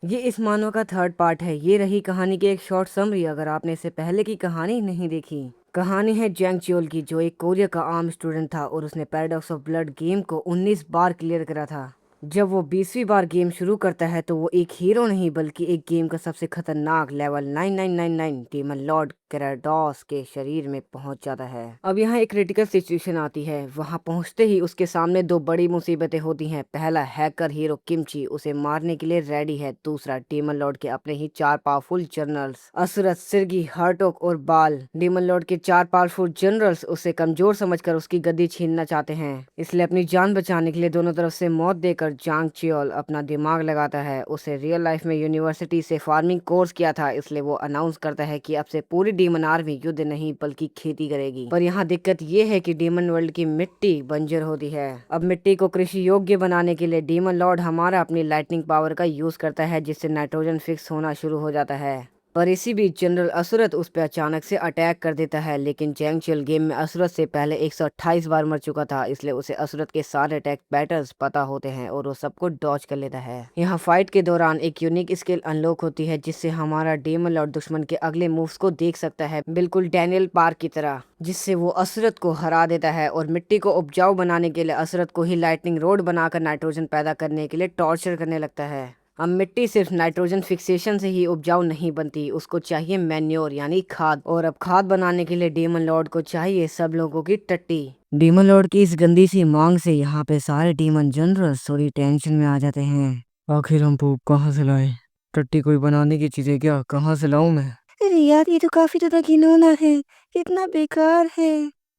ये इस मानो का थर्ड पार्ट है। ये रही कहानी की एक शॉर्ट समरी अगर आपने इससे पहले की कहानी नहीं देखी। कहानी है जैंग चियोल की, जो एक कोरिया का आर्म स्टूडेंट था और उसने पैराडॉक्स ऑफ ब्लड गेम को 19 बार क्लियर करा था। जब वो 20वीं बार गेम शुरू करता है तो वो एक हीरो नहीं बल्कि एक गेम का सबसे खतरनाक लेवल 9999 डीमन लॉर्ड कैराडोस के शरीर में पहुंच जाता है। अब यहाँ एक क्रिटिकल सिचुएशन आती है। वहां पहुंचते ही उसके सामने दो बड़ी मुसीबतें होती हैं। पहला, हैकर हीरो किमची उसे मारने के लिए रेडी है। दूसरा, डीमन लॉर्ड के अपने ही 4 पावरफुल जनरल्स असुरत, सिरगी, हार्टोक और बाल। डीमन लॉर्ड के 4 पावरफुल जनरल्स उसे कमजोर समझकर उसकी गद्दी छीनना चाहते हैं। इसलिए अपनी जान बचाने के लिए दोनों तरफ से मौत देकर जांग चियोल अपना दिमाग लगाता है। उसे रियल लाइफ में यूनिवर्सिटी से फार्मिंग कोर्स किया था, इसलिए वो अनाउंस करता है कि अब से पूरी डीमन आर्मी युद्ध नहीं बल्कि खेती करेगी। पर यहाँ दिक्कत ये है कि डीमन वर्ल्ड की मिट्टी बंजर होती है। अब मिट्टी को कृषि योग्य बनाने के लिए डीमन लॉर्ड हमारा अपनी लाइटनिंग पावर का यूज करता है, जिससे नाइट्रोजन फिक्स होना शुरू हो जाता है। पर इसी बीच जनरल असुरत उस पर अचानक से अटैक कर देता है। लेकिन जैंग चियोल गेम में असुरत से पहले 128 बार मर चुका था, इसलिए उसे असुरत के सारे अटैक पैटर्न्स पता होते हैं और वो सबको डॉज कर लेता है। यहाँ फाइट के दौरान एक यूनिक स्किल अनलॉक होती है, जिससे हमारा डीमन लॉर्ड दुश्मन के अगले मूव्स को देख सकता है, बिल्कुल डैनियल पार्क की तरह, जिससे वो असुरत को हरा देता है। और मिट्टी को उपजाऊ बनाने के लिए असुरत को ही लाइटनिंग रोड बनाकर नाइट्रोजन पैदा करने के लिए टॉर्चर करने लगता है। अब मिट्टी सिर्फ नाइट्रोजन फिक्सेशन से ही उपजाऊ नहीं बनती, उसको चाहिए मैन्योर यानी खाद। और अब खाद बनाने के लिए डीमन लॉर्ड को चाहिए सब लोगों की टट्टी। डीमन लॉर्ड की इस गंदी सी मांग से यहाँ पे सारे डीमन जनरल्स थोड़ी टेंशन में आ जाते हैं। आखिर हम पोप कहाँ से लाए? टट्टी कोई बनाने की चीज है क्या? कहाँ से लाऊं मैं? अरे यार, ये तो काफी ज्यादा घिनौना है, कितना बेकार है।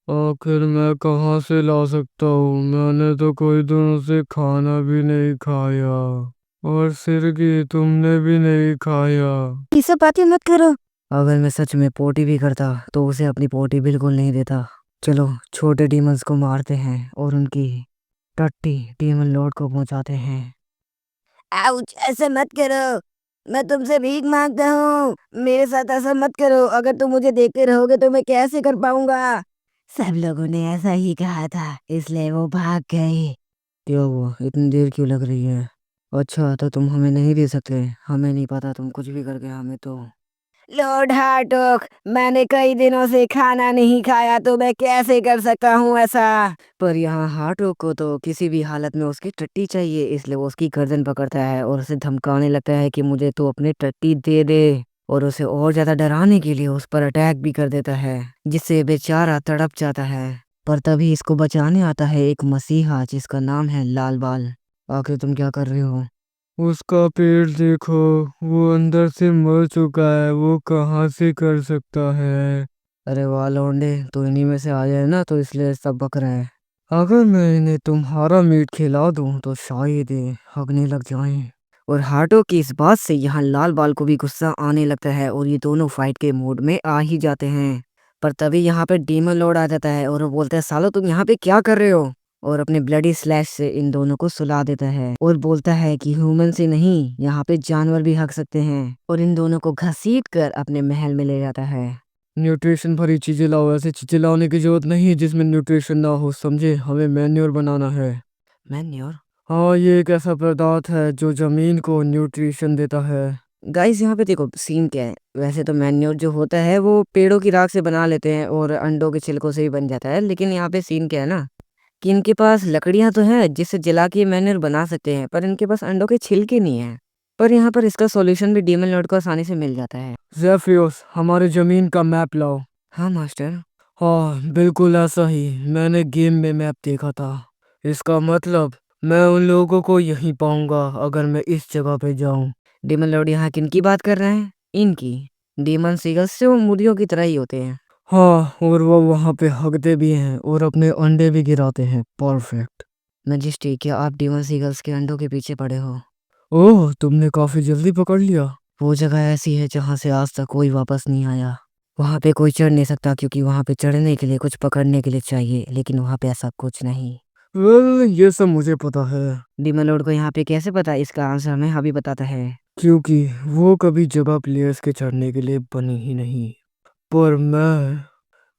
आखिर मैं कहाँ से ला सकता हूँ? मैंने तो कोई दिनों से खाना भी नहीं खाया। और सिरगी तुमने भी नहीं खाया। ये सब बातें मत करो। अगर मैं सच में पोटी भी करता तो उसे अपनी पोटी बिल्कुल नहीं देता। चलो छोटे डीमंस को मारते हैं और उनकी टट्टी डीमन लॉर्ड को पहुंचाते हैं। आउच, ऐसा मत करो। मैं तुमसे भीख मांगता हूँ, मेरे साथ ऐसा मत करो। अगर तुम मुझे देखते रहोगे तो मैं कैसे कर पाऊंगा। सब लोगों ने ऐसा ही कहा था, इसलिए वो भाग गए। क्या हुआ? इतनी देर क्यों लग रही है? अच्छा तो तुम हमें नहीं दे सकते? हमें नहीं पता तुम कुछ भी करके हमें तो। लॉर्ड हार्टोक, मैंने कई दिनों से खाना नहीं खाया, तो मैं कैसे कर सकता हूँ ऐसा। पर यहाँ हार्टो को तो किसी भी हालत में उसकी टट्टी चाहिए, इसलिए वो उसकी गर्दन पकड़ता है और उसे धमकाने लगता है कि मुझे तो अपनी टट्टी दे दे। और उसे और ज्यादा डराने के लिए उस पर अटैक भी कर देता है, जिससे बेचारा तड़प जाता है। पर तभी इसको बचाने आता है एक मसीहा जिसका नाम है लाल बाल। आखिर तुम क्या कर रहे हो? उसका पेट देखो, वो अंदर से मर चुका है, वो कहाँ से कर सकता है? अरे वाह लौंडे, तो इन्हीं में से आ जाए ना, तो इसलिए सब बक रहे हैं। अगर मैं इन्हें तुम्हारा मीट खिला दूं तो शायद ये हगने लग जाएं। और हार्टो की इस बात से यहाँ लाल बाल को भी गुस्सा आने लगता है और ये दोनों फाइट के मोड में आ ही जाते हैं। पर तभी यहाँ पे डीमन लॉर्ड आ जाता है और वो बोलता है, सालो तुम यहाँ पे क्या कर रहे हो? और अपने ब्लडी स्लैश से इन दोनों को सुला देता है और बोलता है कि ह्यूमन से नहीं, यहाँ पे जानवर भी हक सकते हैं। और इन दोनों को घसीट कर अपने महल में ले जाता है। न्यूट्रिशन भरी चीजें लाओ। ऐसे चीजें लाने की जरूरत नहीं है जिसमें न्यूट्रिशन ना हो, समझे? हमें मैन्योर बनाना है। मैन्योर? हाँ, ये एक ऐसा पदार्थ है जो जमीन को न्यूट्रिशन देता है। गाइस यहाँ पे देखो सीन क्या है। वैसे तो मैन्योर जो होता है वो पेड़ों की राख से बना लेते हैं और अंडों के छिलकों से भी बन जाता है, लेकिन यहाँ पे सीन क्या है ना कि इनके पास लकड़ियां तो हैं जिससे जला के मैन्योर बना सकते हैं, पर इनके पास अंडों के छिलके नहीं है। पर यहाँ पर इसका सॉल्यूशन भी डीमन लॉर्ड को आसानी से मिल जाता है। ज़ेफियोस, हमारे जमीन का मैप लाओ। हाँ मास्टर। हाँ, बिल्कुल ऐसा ही मैंने गेम में मैप देखा था। इसका मतलब मैं उन लोगों को यहीं पाऊंगा अगर मैं इस जगह पे जाऊं। डीमन लॉर्ड यहाँ किनकी बात कर रहे हैं? इनकी। डीमन सीगल्स से वो मुर्गियों की तरह ही होते हैं। हाँ, और वो वहाँ पे हगते भी हैं और अपने अंडे भी गिराते हैं। परफेक्ट। मैजेस्टी, क्या आप डीमन सीगल्स के अंडों के पीछे पड़े हो? ओह, तुमने काफी जल्दी पकड़ लिया। वो जगह ऐसी है जहाँ से आज तक कोई वापस नहीं आया। वहाँ पे कोई चढ़ नहीं सकता क्योंकि वहाँ पे चढ़ने के लिए कुछ पकड़ने के लिए चाहिए, लेकिन वहाँ पे ऐसा कुछ नहीं। वेल, ये सब मुझे पता है। डीमन लॉर्ड को यहाँ पे कैसे पता? इसका आंसर हमें अभी बताता है। क्योंकि वो कभी जगह प्लेयर्स के चढ़ने के लिए बनी ही नहीं। पर मैं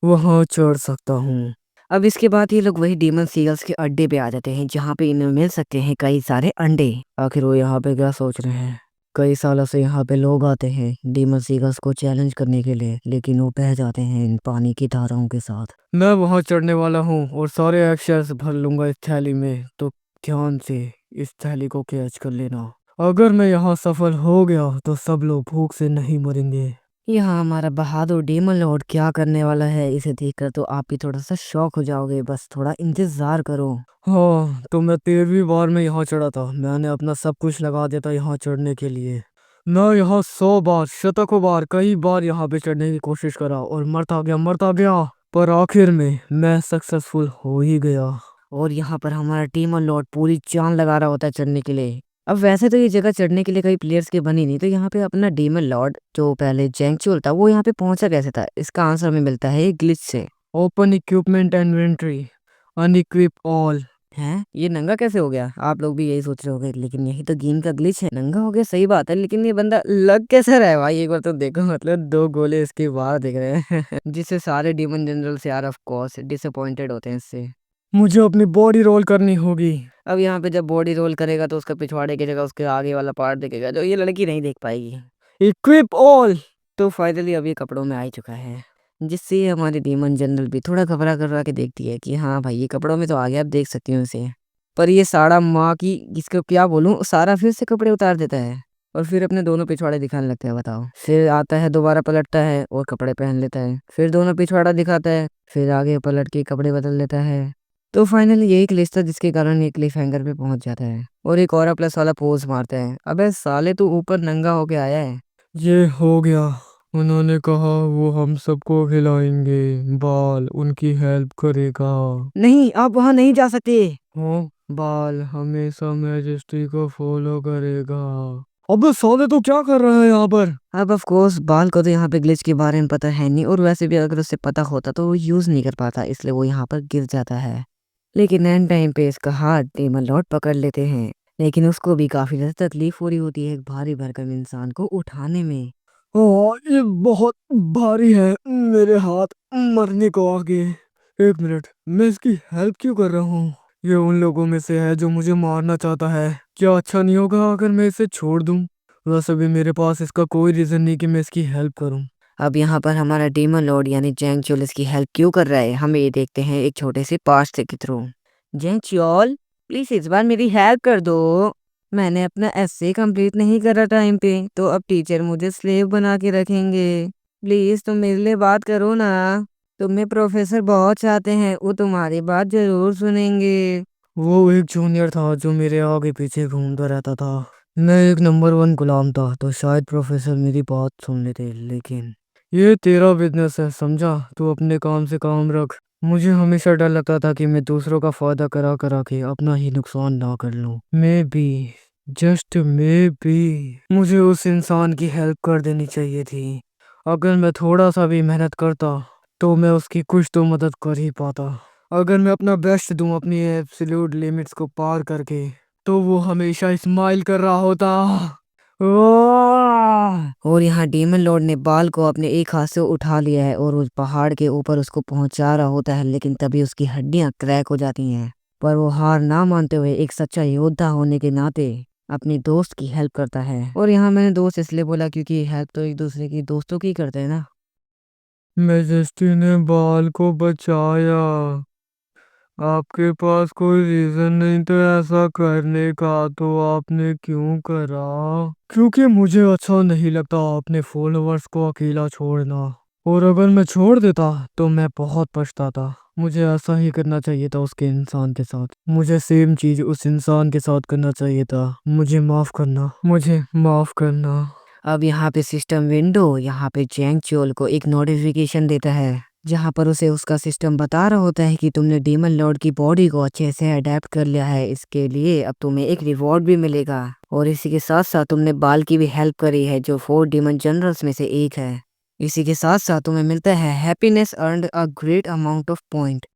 वहाँ चढ़ सकता हूँ। अब इसके बाद ये लोग वही डीमन सीगल्स के अड्डे पे आ जाते हैं जहाँ पे इन्हें मिल सकते हैं कई सारे अंडे। आखिर वो यहाँ पे क्या सोच रहे हैं? कई सालों से यहाँ पे लोग आते हैं डीमन सीगल्स को चैलेंज करने के लिए, लेकिन वो बह जाते हैं इन पानी की धाराओं के साथ। मैं वहाँ चढ़ने वाला हूँ और सारे एक्शेल्स भर लूंगा इस थैली में, तो ध्यान से इस थैली को कैच कर लेना। अगर मैं यहाँ सफल हो गया तो सब लोग भूख से नहीं मरेंगे। यहाँ हमारा बहादुर डीमन लॉर्ड क्या करने वाला है, इसे देखकर तो आप भी थोड़ा सा शॉक हो जाओगे, बस थोड़ा इंतजार करो। हाँ, तो मैं 13वीं बार में यहाँ चढ़ा था। मैंने अपना सब कुछ लगा दिया था यहाँ चढ़ने के लिए। मैं यहाँ 100 बार, शतकों बार, कई बार यहाँ पे चढ़ने की कोशिश करा और मरता गया, पर आखिर में मैं सक्सेसफुल हो ही गया। और यहाँ पर हमारा डीमन लॉर्ड पूरी जान लगा रहा होता है चढ़ने के लिए। अब वैसे तो ये जगह चढ़ने के लिए कई प्लेयर्स की बनी नहीं, तो यहाँ पे अपना डीमन लॉर्ड जो पहले जैंगचुअल था वो यहाँ पे पहुंचा कैसे था, इसका आंसर हमें मिलता है ग्लिच से। Open equipment inventory, unequip all. हैं, ये नंगा कैसे हो गया? आप लोग भी यही सोच रहे होंगे, लेकिन यही तो गेम का ग्लिच है। नंगा हो गया सही बात है, लेकिन ये बंदा लग कैसे रहा है भाई? एक बार तो देखो, मतलब 2 गोले इसके बाहर दिख रहे हैं जिससे सारे डीमन जनरल्स यार ऑफ कोर्स डिसअपॉइंटेड होते हैं इससे। मुझे अपनी बॉडी रोल करनी होगी। अब यहाँ पे जब बॉडी रोल करेगा तो उसका पिछवाड़े की जगह उसके आगे वाला पार्ट दिखेगा, जो ये लड़की नहीं देख पाएगी। Equip all. तो फाइनली अब ये कपड़ों में आ ही चुका है, जिससे ये हमारी डीमन जनरल भी थोड़ा घबरा कर के देखती है कि हाँ भाई ये कपड़ों में तो आ गया, आप देख सकती हो इसे। पर ये साड़ा माँ की, इसको क्या बोलूं, सारा फिर से कपड़े उतार देता है और फिर अपने दोनों पिछवाड़े दिखाने लगता है। बताओ, फिर आता है, दोबारा पलटता है और कपड़े पहन लेता है, फिर दोनों पिछवाड़ा दिखाता है, फिर आगे पलट के कपड़े बदल लेता है। तो फाइनली यही क्लिच था जिसके कारण ये क्लिफ हैंगर पे पहुंच जाता है और एक और प्लस वाला पोज मारता है। अबे साले, तू ऊपर नंगा होके आया है। ये हो गया। उन्होंने कहा वो हम सबको खिलाएंगे, बाल उनकी हेल्प करेगा। नहीं, आप वहाँ नहीं जा सकते। हाँ, बाल हमेशा मैजेस्टी को फॉलो करेगा। अबे साले, तो क्या कर रहा है यहाँ पर? अब ऑफ कोर्स बाल को तो यहाँ पे ग्लिच के बारे में पता है नहीं, और वैसे भी अगर उसे पता होता तो वो यूज नहीं कर पाता, इसलिए वो यहाँ पर गिर जाता है। लेकिन एंड टाइम पे इसका हाथ डीमन लॉर्ड पकड़ लेते हैं, लेकिन उसको भी काफी ज्यादा तकलीफ हो रही होती है एक भारी भरकम इंसान को उठाने में। ओह, ये बहुत भारी है, मेरे हाथ मरने को आ गए। एक मिनट, मैं इसकी हेल्प क्यों कर रहा हूँ? ये उन लोगों में से है जो मुझे मारना चाहता है। क्या अच्छा नहीं होगा अगर मैं इसे छोड़ दूं? वैसे भी मेरे पास इसका कोई रीजन नहीं कि मैं इसकी हेल्प करूं। अब यहाँ पर हमारा डीमन लॉर्ड यानी जैंगचुअल इसकी हेल्प क्यों कर रहा है, हम ये देखते हैं एक छोटे से पास्ट के थ्रू। जैंगचुअल, प्लीज इस बार मेरी हेल्प कर दो। मैंने अपना एस्से कंप्लीट नहीं करा टाइम पे, तो अब टीचर मुझे स्लेव बना के रखेंगे। प्लीज तुम मेरे लिए बात करो ना। तुम्हें प्रोफेसर बहुत चाहते हैं, वो तुम्हारी बात जरूर सुनेंगे। वो एक जूनियर था जो मेरे आगे पीछे घूमता रहता था। मैं एक नंबर 1 गुलाम था, तो शायद प्रोफेसर मेरी बात सुन लेते, लेकिन ये तेरा बिजनेस है, समझा? तू अपने काम से काम रख। मुझे हमेशा डर लगता था कि मैं दूसरों का फायदा करा के अपना ही नुकसान ना कर लूं। मैं भी, जस्ट मैं भी, मुझे उस इंसान की हेल्प कर देनी चाहिए थी। अगर मैं थोड़ा सा भी मेहनत करता तो मैं उसकी कुछ तो मदद कर ही पाता। अगर मैं अपना बेस्ट दूं अपनी एब्सोल्यूट लिमिट्स को पार करके, तो वो हमेशा स्माइल कर रहा होता। और यहाँ डीमन लॉर्ड ने बाल को अपने एक हाथ से उठा लिया है और उस पहाड़ के ऊपर उसको पहुंचा रहा होता है, लेकिन तभी उसकी हड्डियां क्रैक हो जाती हैं। पर वो हार ना मानते हुए एक सच्चा योद्धा होने के नाते अपनी दोस्त की हेल्प करता है। और यहाँ मैंने दोस्त इसलिए बोला क्योंकि हेल्प तो एक दूसरे की दोस्तों की करते हैं ना। मैजेस्टी ने बाल को बचाया। आपके पास कोई रीजन नहीं तो ऐसा करने का, तो आपने क्यों करा? क्योंकि मुझे अच्छा नहीं लगता अपने फॉलोअर्स को अकेला छोड़ना, और अगर मैं छोड़ देता तो मैं बहुत पछताता। मुझे ऐसा ही करना चाहिए था उसके इंसान के साथ। मुझे सेम चीज उस इंसान के साथ करना चाहिए था। मुझे माफ करना, मुझे माफ करना। अब यहाँ पे सिस्टम विंडो यहाँ पे जैंगचुअल को एक नोटिफिकेशन देता है, जहाँ पर उसे उसका सिस्टम बता रहा होता है कि तुमने डीमन लॉर्ड की बॉडी को अच्छे से अडेप्ट कर लिया है, इसके लिए अब तुम्हें एक रिवॉर्ड भी मिलेगा। और इसी के साथ साथ तुमने बाल की भी हेल्प करी है, जो 4 डीमन जनरल्स में से एक है। इसी के साथ साथ तुम्हें मिलता है happiness earned a great amount of point.